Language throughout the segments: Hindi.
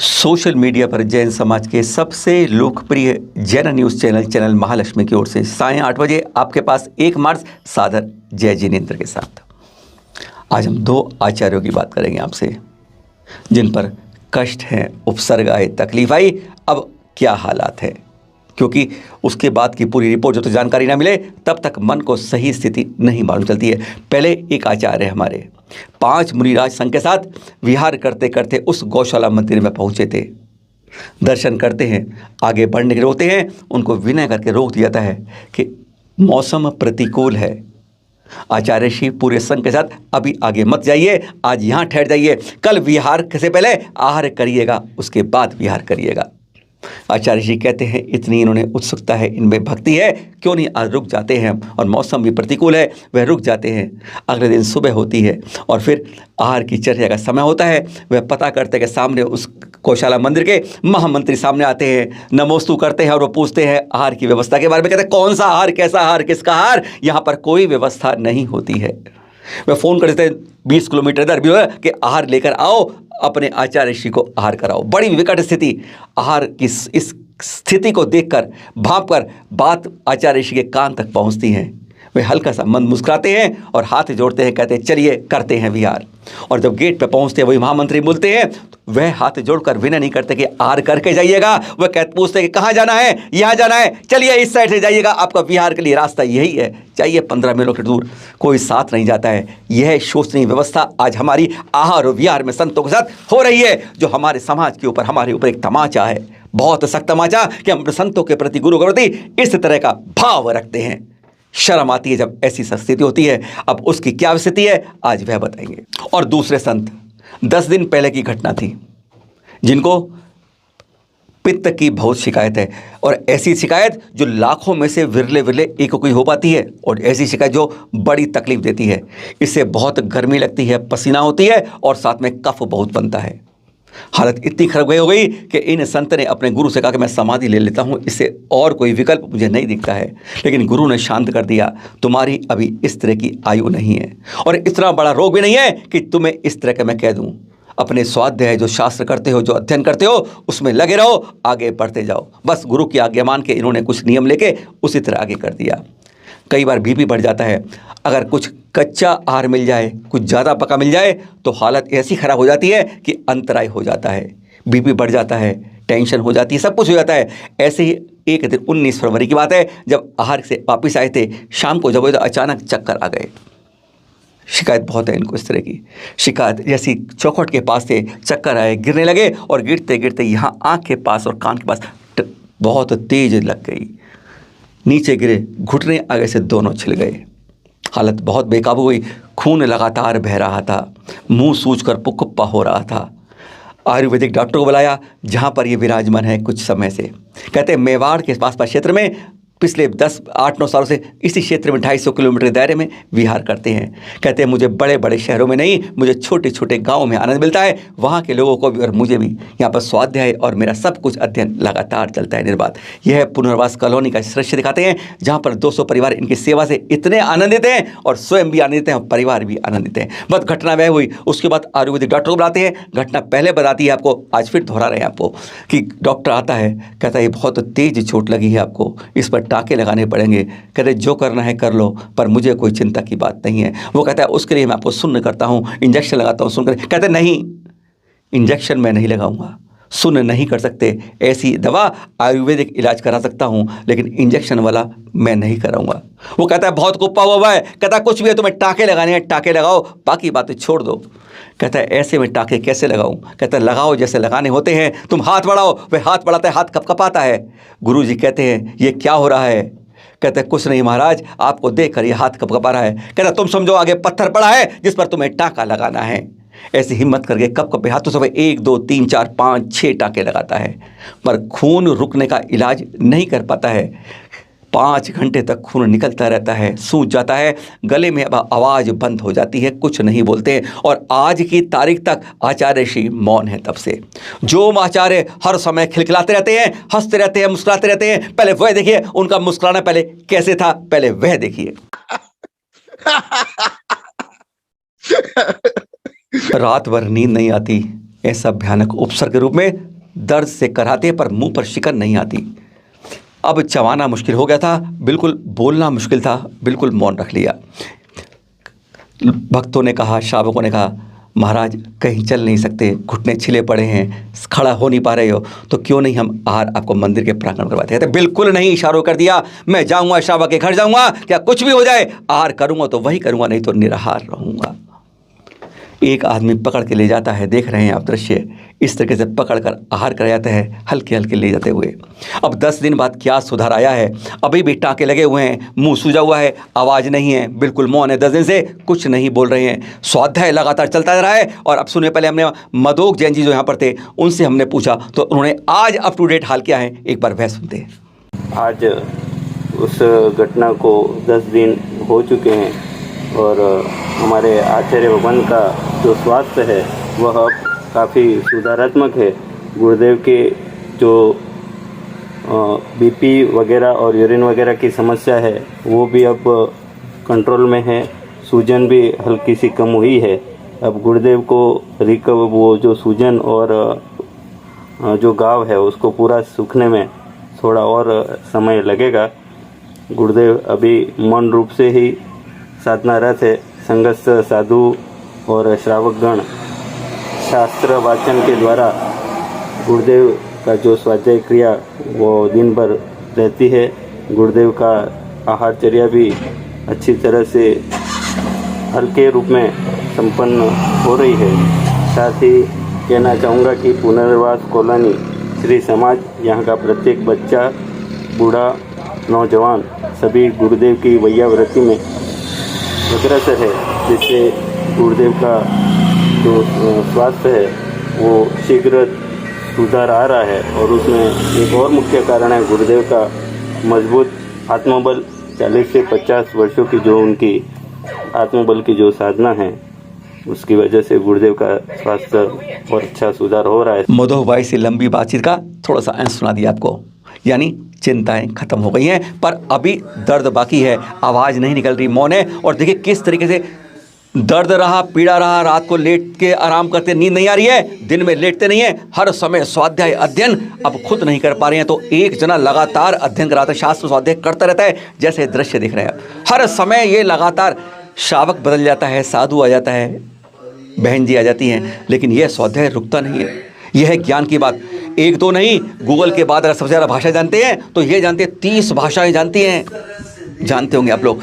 सोशल मीडिया पर जैन समाज के सबसे लोकप्रिय जैन न्यूज़ चैनल महालक्ष्मी की ओर से सायं 8 बजे आपके पास 1 मार्च सादर जय जिनेन्द्र के साथ। आज हम 2 आचार्यों की बात करेंगे आपसे, जिन पर कष्ट है, उपसर्ग आए, तकलीफ आई। अब क्या हालात है, क्योंकि उसके बाद की पूरी रिपोर्ट जब तक जानकारी ना मिले तब तक मन को सही स्थिति नहीं मालूम चलती है। पहले एक आचार्य हमारे 5 मुनिराज संघ के साथ विहार करते करते उस गौशाला मंदिर में पहुंचे थे। दर्शन करते हैं, आगे बढ़ने के रोकते हैं, उनको विनय करके रोक दिया जाता है कि मौसम प्रतिकूल है। आचार्य श्री पूरे संघ के साथ अभी आगे मत जाइए, आज यहाँ ठहर जाइए, कल विहार से पहले आहार करिएगा, उसके बाद विहार करिएगा। आचार्य जी कहते हैं इतनी इन्होंने उत्सुकता है, इनमें भक्ति है, क्यों नहीं आज रुक जाते हैं। और मौसम भी प्रतिकूल है, वह रुक जाते हैं। अगले दिन सुबह होती है और फिर आहार की चर्चा का समय होता है। वह पता करते हैं कि सामने उस गौशाला मंदिर के महामंत्री सामने आते हैं, नमोस्तु करते हैं और वो पूछते हैं आहार की व्यवस्था के बारे में। कहते हैं कौन सा आहार, कैसा आहार, किसका आहार, यहाँ पर कोई व्यवस्था नहीं होती है। वह फ़ोन कर देते हैं 20 किलोमीटर इधर भी कि आहार लेकर आओ, अपने आचार्य श्री को आहार कराओ। बड़ी विकट स्थिति, आहार की इस स्थिति को देखकर भांपकर बात आचार्य श्री के कान तक पहुंचती हैं। वे हल्का सा मन मुस्कुराते हैं और हाथ जोड़ते हैं, कहते हैं चलिए करते हैं विहार। और जब गेट पे पहुंचते हैं वही महामंत्री बोलते हैं, तो वह हाथ जोड़कर विनय नहीं करते कि आहार करके जाइएगा। वह पूछते हैं कि कहाँ जाना है, यहाँ जाना है, चलिए इस साइड से जाइएगा, आपका विहार के लिए रास्ता यही है, चाहिए 15 किलोमीटर दूर। कोई साथ नहीं जाता है। यह शोचनीय व्यवस्था आज हमारी आहार और विहार में संतों के साथ हो रही है, जो हमारे समाज के ऊपर, हमारे ऊपर एक तमाचा है, बहुत सख्त तमाचा कि हम संतों के प्रति, गुरु के प्रति इस तरह का भाव रखते हैं। शर्म आती है जब ऐसी स्थिति होती है। अब उसकी क्या स्थिति है आज वह बताएंगे। और दूसरे संत 10 दिन पहले की घटना थी, जिनको पित्त की बहुत शिकायत है, और ऐसी शिकायत जो लाखों में से विरले विरले एक कोई हो पाती है, और ऐसी शिकायत जो बड़ी तकलीफ देती है। इससे बहुत गर्मी लगती है, पसीना होती है और साथ में कफ बहुत बनता है। हालत इतनी खराब हो गई कि इन संत ने अपने गुरु से कहा कि मैं समाधि ले लेता हूँ, इससे और कोई विकल्प मुझे नहीं दिखता है। लेकिन गुरु ने शांत कर दिया, तुम्हारी अभी इस तरह की आयु नहीं है और इतना बड़ा रोग भी नहीं है कि तुम्हें इस तरह का मैं कह दूँ। अपने स्वाध्याय जो शास्त्र करते हो, जो अध्ययन करते हो, उसमें लगे रहो, आगे बढ़ते जाओ। बस गुरु की आज्ञा मान के इन्होंने कुछ नियम लेके उसी तरह आगे कर दिया। कई बार बीपी बढ़ जाता है, अगर कुछ कच्चा आहार मिल जाए, कुछ ज़्यादा पका मिल जाए तो हालत ऐसी ख़राब हो जाती है कि अंतराय हो जाता है, बीपी बढ़ जाता है, टेंशन हो जाती है, सब कुछ हो जाता है। ऐसे ही एक दिन 19 फरवरी की बात है, जब आहार से वापस आए थे, शाम को जब वो तो अचानक चक्कर आ गए। शिकायत बहुत है इनको, इस तरह की शिकायत, जैसी चौखट के पास से चक्कर आए, गिरने लगे और गिरते गिरते यहाँ आँख के पास और कान के पास बहुत तेज लग गई, नीचे गिरे, घुटने आगे से दोनों छिल गए। हालत बहुत बेकाबू हुई, खून लगातार बह रहा था, मुंह सूजकर पुकुप्पा हो रहा था। आयुर्वेदिक डॉक्टर को बुलाया, जहां पर ये विराजमान है कुछ समय से। कहते हैं मेवाड़ के पास क्षेत्र में पिछले 8-9 सालों से इसी क्षेत्र में 250 किलोमीटर दायरे में विहार करते हैं। कहते हैं मुझे बड़े बड़े शहरों में नहीं, मुझे छोटे छोटे गाँव में आनंद मिलता है, वहाँ के लोगों को भी और मुझे भी। यहाँ पर स्वाध्याय और मेरा सब कुछ अध्ययन लगातार चलता है निर्बाध। यह पुनर्वास कॉलोनी का दृश्य दिखाते हैं, जहाँ पर 200 परिवार इनकी सेवा से इतने आनंदित हैं और स्वयं भी आनंदित हैं और परिवार भी आनंदित हैं। बस घटना वह हुई, उसके बाद आयुर्वेदिक डॉक्टर को बुलाते हैं। घटना पहले बताती है आपको, आज फिर दोहरा रहे हैं आपको, कि डॉक्टर आता है, कहता है ये बहुत तेज चोट लगी है आपको, इस पर टाँके लगाने पड़ेंगे। कहते जो करना है कर लो, पर मुझे कोई चिंता की बात नहीं है। वो कहता है उसके लिए मैं आपको सुन्न करता हूँ, इंजेक्शन लगाता हूँ, सुन कर। कहते नहीं, इंजेक्शन मैं नहीं लगाऊंगा, सुन्न नहीं कर सकते, ऐसी दवा आयुर्वेदिक इलाज करा सकता हूँ, लेकिन इंजेक्शन वाला मैं नहीं कराऊंगा। वो कहता है बहुत कुप्पा हुआ है, कहता कुछ भी है, तुम्हें टाँके लगाने हैं टाँके लगाओ, बाकी बातें छोड़ दो। कहता है ऐसे में टाँके कैसे लगाऊं? कहता है लगाओ जैसे लगाने होते हैं, तुम हाथ बढ़ाओ। वह हाथ बढ़ाता है, हाथ कपकपाता है। गुरुजी कहते हैं ये क्या हो रहा है? कहते हैं कुछ नहीं महाराज, आपको देखकर ये हाथ कपकपा रहा है। कहता तुम समझो आगे पत्थर पड़ा है जिस पर तुम्हें टाँका लगाना है। ऐसे हिम्मत करके कपकपे हाथों से 1 2 3 4 5 6 टाँके लगाता है, पर खून रुकने का इलाज नहीं कर पाता है। 5 घंटे तक खून निकलता रहता है, सूज जाता है, गले में अब आवाज़ बंद हो जाती है, कुछ नहीं बोलते। और आज की तारीख तक आचार्य श्री मौन है। तब से जो आचार्य हर समय खिलखिलाते रहते हैं, हंसते रहते हैं, मुस्कुराते रहते हैं। पहले वह देखिए उनका मुस्कुराना पहले कैसे था, पहले वह देखिए। रात भर नींद नहीं आती, ऐसा भयानक उपसर्ग के रूप में दर्द से कराहते पर मुंह पर शिकन नहीं आती। अब चबाना मुश्किल हो गया था, बिल्कुल बोलना मुश्किल था, बिल्कुल मौन रख लिया। भक्तों ने कहा, श्रावकों ने कहा, महाराज कहीं चल नहीं सकते, घुटने छिले पड़े हैं, खड़ा हो नहीं पा रहे हो, तो क्यों नहीं हम आहार आपको मंदिर के प्रांगण करवाते हैं। बिल्कुल नहीं, इशारों कर दिया, मैं जाऊंगा श्रावक के घर जाऊंगा, क्या कुछ भी हो जाए, आहार करूंगा तो वही करूंगा, नहीं तो निराहार रहूंगा। एक आदमी पकड़ के ले जाता है, देख रहे हैं आप दृश्य, इस तरीके से पकड़ कर आहार कराया जाता है, हल्के हल्के ले जाते हुए। अब 10 दिन बाद क्या सुधार आया है, अभी भी टाँके लगे हुए हैं, मुंह सूजा हुआ है, आवाज़ नहीं है, बिल्कुल मौन है, 10 दिन से कुछ नहीं बोल रहे हैं। स्वाध्याय लगातार चलता रहा है। और अब सुनिए, पहले हमने मदोक जैन जी जो यहाँ पर थे उनसे हमने पूछा, तो उन्होंने आज अप टू डेट हाल क्या है, एक बार वह सुनते हैं। आज उस घटना को 10 दिन हो चुके हैं और हमारे आचार्य भगवान का जो स्वास्थ्य है वह काफ़ी सुधारात्मक है। गुरुदेव के जो बीपी वगैरह और यूरिन वगैरह की समस्या है वो भी अब कंट्रोल में है, सूजन भी हल्की सी कम हुई है। अब गुरुदेव को रिकवर, वो जो सूजन और जो घाव है उसको पूरा सूखने में थोड़ा और समय लगेगा। गुरुदेव अभी मौन रूप से ही साधनारत है। संघस्थ साधु और श्रावकगण शास्त्र वाचन के द्वारा गुरुदेव का जो स्वाध्याय क्रिया वो दिन भर रहती है। गुरुदेव का आहारचर्या भी अच्छी तरह से हल्के रूप में संपन्न हो रही है। साथ ही कहना चाहूँगा कि पुनर्वास कॉलोनी श्री समाज, यहाँ का प्रत्येक बच्चा, बूढ़ा, नौजवान सभी गुरुदेव की वैयावृत्ति में अग्रसर है, जिससे गुरुदेव का जो स्वास्थ्य है वो शीघ्र सुधार आ रहा है। और उसमें एक और मुख्य कारण है गुरुदेव का मजबूत आत्मबल। 40 से 50 वर्षों की जो उनकी आत्मबल की जो साधना है उसकी वजह से गुरुदेव का स्वास्थ्य और अच्छा सुधार हो रहा है। मधु भाई से लंबी बातचीत का थोड़ा सा अंश सुना दिया आपको, यानी चिंताएं खत्म हो गई हैं, पर अभी दर्द बाकी है, आवाज़ नहीं निकल रही, मौन है। और देखिए किस तरीके से दर्द रहा, पीड़ा रहा, रात को लेट के आराम करते, नींद नहीं आ रही है, दिन में लेटते नहीं है, हर समय स्वाध्याय अध्ययन अब खुद नहीं कर पा रहे हैं, तो एक जना लगातार अध्ययन कराता है, शास्त्र स्वाध्याय करता रहता है। जैसे दृश्य दिख रहे हैं, हर समय ये लगातार श्रावक बदल जाता है, साधु आ जाता है, बहन जी आ जाती हैं, लेकिन यह स्वाध्याय रुकता नहीं है। यह है ज्ञान की बात। एक दो नहीं, गूगल के बाद अगर सबसे ज़्यादा भाषा जानते हैं तो ये जानते हैं, 30 भाषाएं जानती हैं, जानते होंगे आप लोग।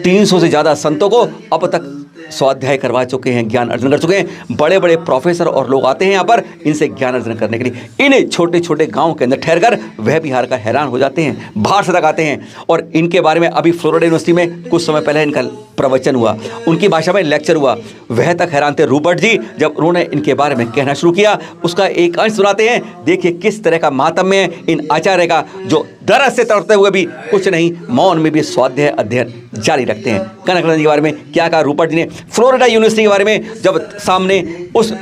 300 से ज़्यादा संतों को अब तक स्वाध्याय करवा चुके हैं, ज्ञान अर्जन कर चुके हैं। बड़े बड़े प्रोफेसर और लोग आते हैं यहाँ पर इनसे ज्ञान अर्जन करने के लिए। इन छोटे छोटे गाँव के अंदर ठहर कर वह भी हार कर हैरान हो जाते हैं, बाहर से तक आते हैं। और इनके बारे में अभी फ्लोरिडा यूनिवर्सिटी में कुछ समय पहले इनका प्रवचन हुआ, उनकी भाषा में लेक्चर हुआ, वह तक हैरान थे रूपर्ट जी जब उन्होंने इनके बारे में कहना शुरू किया। उसका एक अंश सुनाते हैं, देखिए किस तरह का मातम्य है इन आचार्य का, जो दरस से तड़पते हुए भी कुछ नहीं, मौन में भी स्वाध्याय अध्ययन जारी रखते हैं। कनकनंद जी के बारे में क्या कहा रूपर्ट जी ने, फ्लोरिडा यूनिवर्सिटी के बारे में, जब सामने उस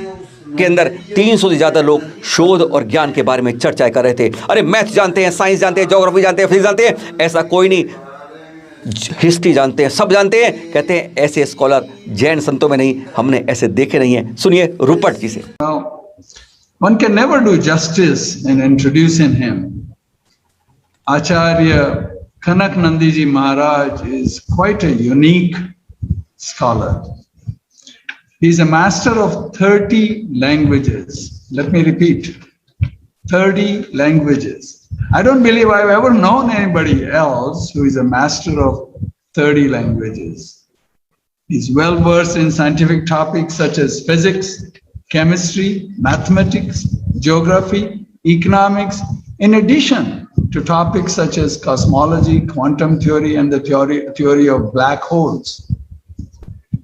के अंदर 300 से ज़्यादा लोग शोध और ज्ञान के बारे में चर्चाएं कर रहे थे। अरे मैथ जानते हैं, साइंस जानते हैं, ज्योग्राफी जानते हैं, फिजिक्स जानते हैं, ऐसा कोई नहीं, हिस्ट्री जानते हैं, सब जानते हैं। कहते हैं ऐसे स्कॉलर जैन संतों में नहीं, हमने ऐसे देखे नहीं हैं। सुनिए रूपर्ट जी से। One can never do justice in introducing him. Acharya Kanaknandi Ji Maharaj is quite a unique scholar. He is a master of 30 languages. Let me repeat, 30 languages. I don't believe I've ever known anybody else who is a master of 30 languages. He's well versed in scientific topics such as physics, chemistry, mathematics, geography, economics, in addition to topics such as cosmology, quantum theory, and the theory of black holes.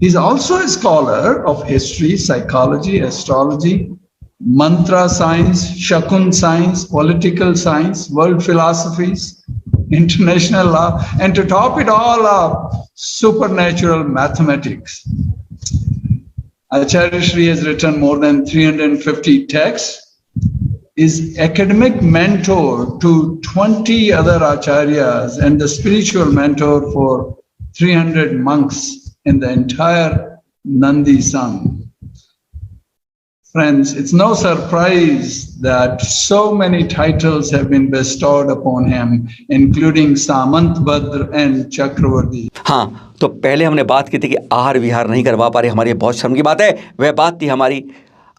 He's also a scholar of history, psychology, astrology, mantra science, shakun science, political science, world philosophies, international law, and to top it all up, supernatural mathematics. Acharya Shri has written more than 350 texts, is academic mentor to 20 other acharyas and the spiritual mentor for 300 monks in the entire Nandi Sangh. Friends, it's no surprise that so many titles have been bestowed upon him, including Samant Badr and Chakravarti. हाँ, तो पहले हमने बात की थी कि आहार विहार नहीं करवा पा रहे, हमारी बहुत शर्म की बात है। वह बात थी हमारी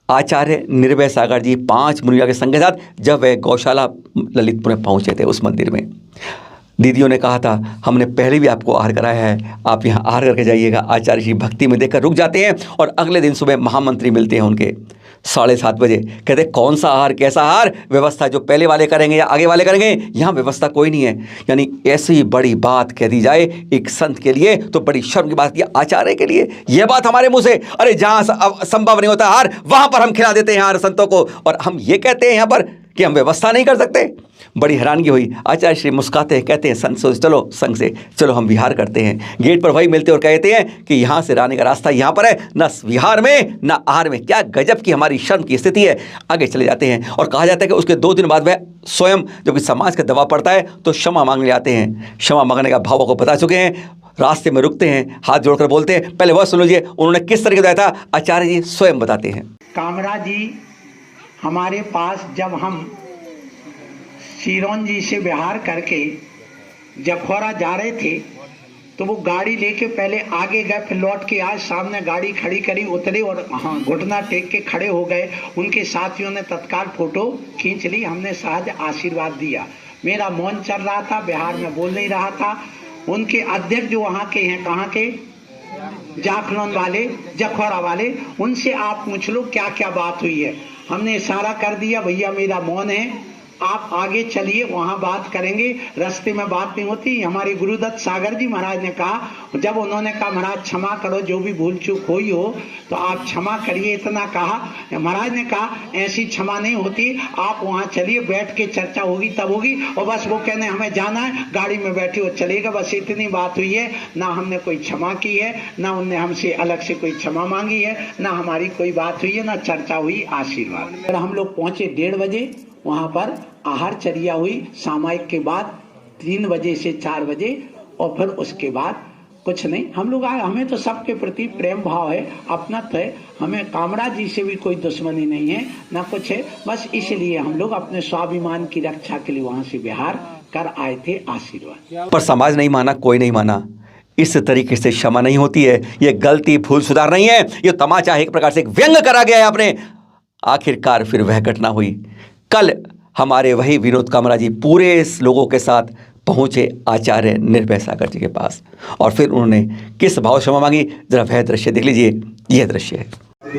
आचार्य निर्भय सागर जी 5 मुनियों के संग के साथ जब वह गौशाला ललितपुर में पहुंचे थे उस मंदिर में। दीदियों ने कहा था हमने पहले भी आपको आहार कराया है, आप यहाँ आहार करके जाइएगा। आचार्य जी भक्ति में देखकर रुक जाते हैं और अगले दिन सुबह महामंत्री मिलते हैं उनके 7:30 बजे। कहते कौन सा आहार, कैसा आहार, व्यवस्था जो पहले वाले करेंगे या आगे वाले करेंगे, यहाँ व्यवस्था कोई नहीं है। यानी ऐसी बड़ी बात कह दी जाए एक संत के लिए तो बड़ी शर्म की बात, या आचार्य के लिए यह बात हमारे मुंह से, अरे जहाँ संभव नहीं होता आहार वहाँ पर हम खिला देते हैं आहार संतों को, और हम ये कहते हैं यहाँ पर कि हम व्यवस्था नहीं कर सकते। बड़ी हैरानगी हुई। आचार्य श्री मुस्कुराते हैं, कहते हैं संत से चलो, संघ से चलो हम विहार करते हैं। गेट पर वही मिलते और कहते हैं कि यहाँ से आने का रास्ता यहाँ पर है, न विहार में न आहार में। क्या गजब की हमारी शर्म की स्थिति है। आगे चले जाते हैं और कहा जाता है कि उसके 2 दिन बाद वह स्वयं जब कि समाज का दबाव पड़ता है तो क्षमा मांगने आते हैं। क्षमा मांगने का भाव को बता चुके हैं, रास्ते में रुकते हैं, हाथ जोड़कर बोलते हैं। पहले वह सुन लीजिए उन्होंने किस तरीके बताया था, आचार्य जी स्वयं बताते हैं। कामरा जी हमारे पास जब हम सिरोन जी से विहार करके जखौरा जा रहे थे तो वो गाड़ी लेके पहले आगे गए, फिर लौट के आज सामने गाड़ी खड़ी करी, उतरे और हाँ घुटना टेक के खड़े हो गए। उनके साथियों ने तत्काल फोटो खींच ली, हमने सहज आशीर्वाद दिया। मेरा मौन चल रहा था, बिहार में बोल नहीं रहा था। उनके अध्यक्ष जो वहाँ के हैं, कहाँ के, जाखलौन वाले, जखौरा वाले, उनसे आप पूछ लो क्या क्या बात हुई है। हमने इशारा कर दिया भैया मेरा मौन है, आप आगे चलिए वहां बात करेंगे, रास्ते में बात नहीं होती। हमारे गुरुदत्त सागर जी महाराज ने कहा, जब उन्होंने कहा महाराज क्षमा करो जो भी भूल चूक हुई हो तो आप क्षमा करिए, इतना कहा। महाराज ने कहा ऐसी क्षमा नहीं होती, आप वहां चलिए, बैठ के चर्चा होगी तब होगी। और बस वो कहने हमें जाना है, गाड़ी में बैठी वो चलेगा, बस इतनी बात हुई है। ना हमने कोई क्षमा की है, ना उनने हमसे अलग से कोई क्षमा मांगी है, ना हमारी कोई बात हुई है, ना चर्चा हुई, आशीर्वाद। हम लोग पहुंचे 1:30 बजे, वहां पर आहार चर्या हुई सामायिक के बाद 3 बजे से 4 बजे, और फिर उसके बाद कुछ नहीं। हम लोग आए, हमें तो सबके प्रति प्रेम भाव है, अपनत्व है, हमें कामरा जी से भी कोई दुश्मनी नहीं है, ना कुछ है। बस इसलिए हम लोग अपने स्वाभिमान की रक्षा के लिए वहां से विहार कर आए थे, आशीर्वाद। पर समाज नहीं माना, कोई नहीं माना। इस तरीके से क्षमा नहीं होती है, ये गलती भूल सुधार नहीं है, ये तमाचा है, एक प्रकार से एक व्यंग करा गया है आपने। आखिरकार फिर वह घटना हुई। कल हमारे वही विनोद कामरा जी पूरे इस लोगों के साथ पहुंचे आचार्य निर्भय सागर जी के पास, और फिर उन्होंने किस भाव क्षमा मांगी, जरा वह दृश्य देख लीजिए। यह दृश्य है।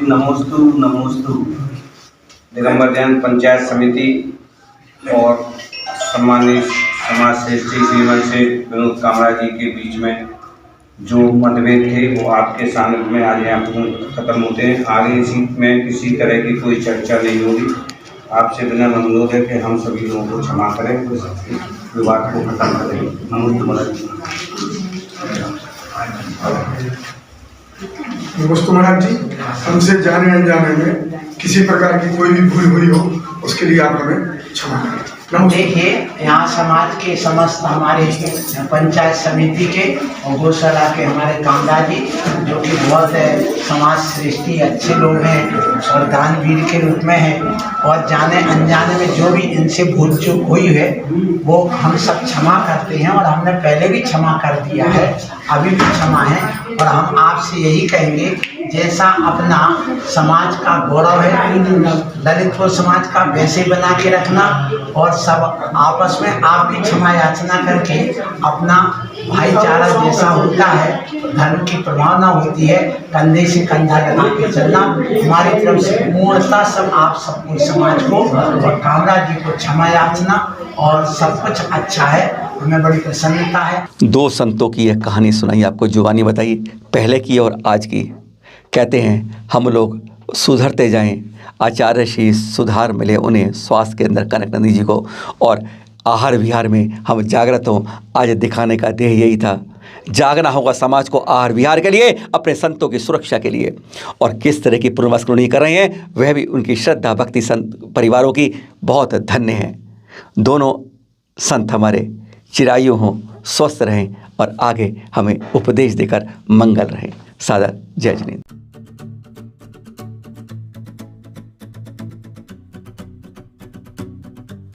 नमोस्तु नमोस्तु दिगंबर जैन पंचायत समिति और सम्मानित समाज श्रेष्ठी श्रीमन से विनोद कामरा जी के बीच में जो मतभेद थे वो आपके सानिध्य में आज यहाँ खत्म होते हैं। आगे इसी में किसी तरह की कोई चर्चा नहीं होगी। आपसे विनम्र अनुरोध है कि हम सभी लोगों को क्षमा करें, विवाद को खत्म करें। नमस्ते महाराज जी, हमसे जाने अनजाने में किसी प्रकार की कोई भी भूल हुई हो उसके लिए आप हमें क्षमा करें। देखिए यहाँ समाज के समस्त हमारे पंचायत समिति के और गौशाला के हमारे कामरा जी जो कि बहुत समाज श्रेष्ठी अच्छे लोग हैं और दानवीर के रूप में हैं, और जाने अनजाने में जो भी इनसे भूल चूक हुई है वो हम सब क्षमा करते हैं, और हमने पहले भी क्षमा कर दिया है, अभी भी क्षमा है। और हम आपसे यही कहेंगे जैसा अपना समाज का गौरव है ललितपुर समाज का वैसे बना के रखना, और सब आपस में आप भी क्षमा याचना करके अपना भाईचारा जैसा होता है, धर्म की प्रभावना होती है, कंधे से कंधा लगा के चलना। हमारी तरफ से पूर्णतः सब आप सबको समाज को और कामरा जी को क्षमा याचना, और सब कुछ अच्छा है, हमें बड़ी प्रसन्नता है। 2 संतों की यह कहानी सुनाई, आपको जुबानी बताई, पहले की और आज की। कहते हैं हम लोग सुधरते जाएं, आचार्य श्री सुधार मिले उन्हें स्वास्थ्य के अंदर कनक नंदी जी को, और आहार विहार में हम जागृत हों। आज दिखाने का ध्येय यही था, जागना होगा समाज को आहार विहार के लिए, अपने संतों की सुरक्षा के लिए। और किस तरह की पुनर्वस्करणी कर रहे हैं वह भी उनकी श्रद्धा भक्ति संत परिवारों की बहुत धन्य है। दोनों संत हमारे चिरायु हों, स्वस्थ रहें और आगे हमें उपदेश देकर मंगल रहें। सादर जय जिनेंद्र।